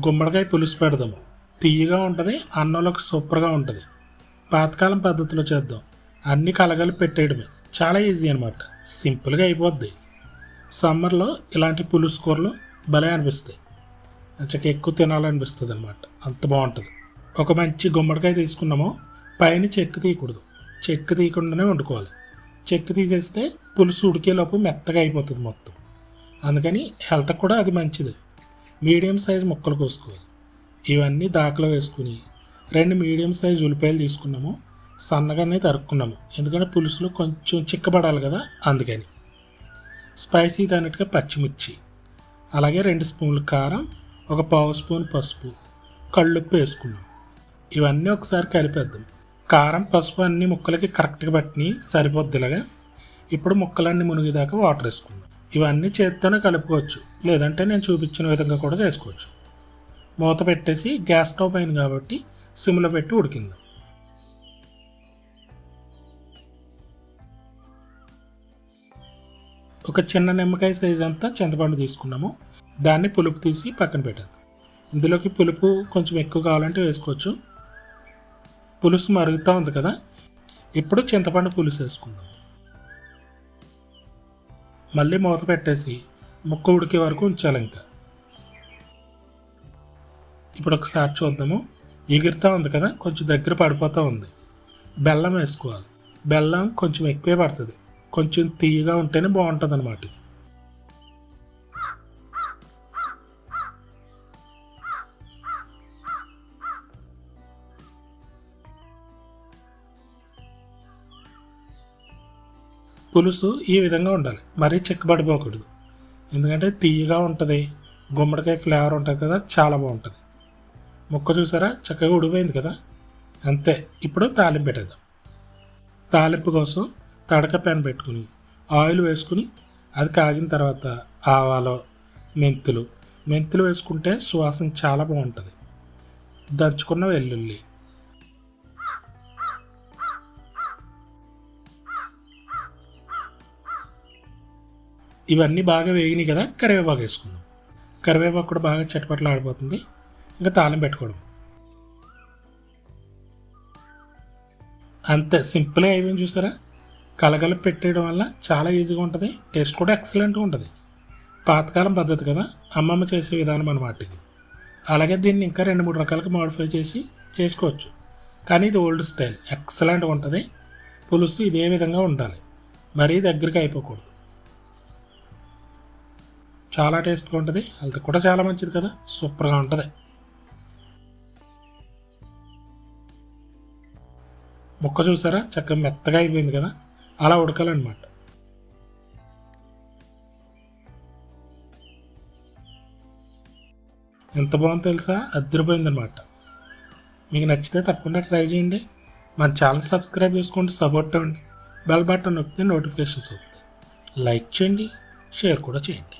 గుమ్మడికాయ పులుసు పెడదాము. తియ్యగా ఉంటుంది, అన్నంలోకి సూపర్గా ఉంటుంది. పాతకాలం పద్ధతిలో చేద్దాం. అన్నీ కలగలిపి పెట్టేయడమే, చాలా ఈజీ అనమాట. సింపుల్గా అయిపోద్ది. సమ్మర్లో ఇలాంటి పులుసు కూరలు భలే అనిపిస్తాయి. చక్కగా ఎక్కువ తినాలనిపిస్తుంది అనమాట, అంత బాగుంటుంది. ఒక మంచి గుమ్మడికాయ తీసుకున్నాము. పైన చెక్కు తీయకూడదు, చెక్కు తీయకుండానే వండుకోవాలి. చెక్కు తీసేస్తే పులుసు ఉడికేలోపు మెత్తగా అయిపోతుంది మొత్తం. అందుకని హెల్త్కి కూడా అది మంచిది. మీడియం సైజు ముక్కలు కోసుకోవాలి. ఇవన్నీ దాకలో వేసుకుని 2 మీడియం సైజు ఉల్లిపాయలు తీసుకున్నాము. సన్నగానే తరుక్కున్నాము, ఎందుకంటే పులుసులో కొంచెం చిక్కబడాలి కదా, అందుకని. స్పైసీ దానిట్టుగా పచ్చిమిర్చి, అలాగే 2 స్పూన్లు కారం, 1 పావు స్పూన్ పసుపు, కళ్ళుప్పు వేసుకున్నాం. ఇవన్నీ ఒకసారి కలిపేద్దాం. కారం పసుపు అన్ని ముక్కలకి కరెక్ట్గా పట్టి సరిపోద్దిలాగా. ఇప్పుడు ముక్కలన్నీ మునిగేదాకా వాటర్ వేసుకుందాం. ఇవన్నీ చేత్తోనే కలుపుకోవచ్చు, లేదంటే నేను చూపించిన విధంగా కూడా చేసుకోవచ్చు. మూత పెట్టేసి గ్యాస్ స్టవ్ పైన కాబట్టి సిమ్లో పెట్టి ఉడికిందాం. ఒక చిన్న నిమ్మకాయ సైజు అంతా చింతపండు తీసుకున్నాము. దాన్ని పులుపు తీసి పక్కన పెట్టేద్దాం. ఇందులోకి పులుపు కొంచెం ఎక్కువ కావాలంటే వేసుకోవచ్చు. పులుసు మరుగుతూ ఉంది కదా, ఇప్పుడు చింతపండు పులుసు వేసుకుందాం. మళ్ళీ మూత పెట్టేసి ముక్క ఉడికే వరకు ఉంచాలి. ఇంకా ఇప్పుడు ఒకసారి చూద్దాము. ఎగురుతూ ఉంది కదా, కొంచెం దగ్గర పడిపోతూ ఉంది. బెల్లం వేసుకోవాలి. బెల్లం కొంచెం ఎక్కువే పడుతుంది, కొంచెం తీయగా ఉంటేనే బాగుంటుంది అన్నమాట. పులుసు ఈ విధంగా ఉండాలి, మరీ చిక్కబడిపోకూడదు. ఎందుకంటే తీయగా ఉంటుంది, గుమ్మడికాయ ఫ్లేవర్ ఉంటుంది కదా, చాలా బాగుంటుంది. ముక్క చూసారా, చక్కగా ఉడిపోయింది కదా, అంతే. ఇప్పుడు తాలింపు పెట్టేద్దాం. తాలింపు కోసం తడక ప్యాన్ పెట్టుకుని ఆయిల్ వేసుకుని అది కాగిన తర్వాత ఆవాలు, మెంతులు వేసుకుంటే సువాసన చాలా బాగుంటుంది. దంచుకున్న వెల్లుల్లి, ఇవన్నీ బాగా వేగినాయి కదా, కరివేపాకు వేసుకుందాం. కరివేపాకు కూడా బాగా చటపట్లు ఆడిపోతుంది. ఇంకా తాలింపు పెట్టుకోవడం అంతే, సింపుల్గా అయిపోయింది. చూసారా, కలగలిపి పెట్టేయడం వల్ల చాలా ఈజీగా ఉంటుంది, టేస్ట్ కూడా ఎక్సలెంట్గా ఉంటుంది. పాతకాలం పద్ధతి కదా, అమ్మమ్మ చేసే విధానం అన్నమాట ఇది. అలాగే దీన్ని ఇంకా 2-3 రకాలుగా మోడిఫై చేసి చేసుకోవచ్చు, కానీ ఇది ఓల్డ్ స్టైల్, ఎక్సలెంట్గా ఉంటుంది. పులుసు ఇదే విధంగా ఉండాలి, మరీ దగ్గరికి అయిపోకూడదు. చాలా టేస్ట్గా ఉంటుంది, హెల్త్ కూడా చాలా మంచిది కదా, సూపర్గా ఉంటుంది. ముక్క చూసారా, చక్కగా మెత్తగా అయిపోయింది కదా, అలా ఉడకాలన్నమాట. ఎంత బాగుందో తెలుసా, అదిరిపోయిందనమాట. మీకు నచ్చితే తప్పకుండా ట్రై చేయండి. మన ఛానల్ సబ్స్క్రైబ్ చేసుకోండి, సపోర్ట్ అవ్వండి. బెల్ బటన్ నొక్కితే నోటిఫికేషన్స్ వస్తాయి. లైక్ చేయండి, షేర్ కూడా చేయండి.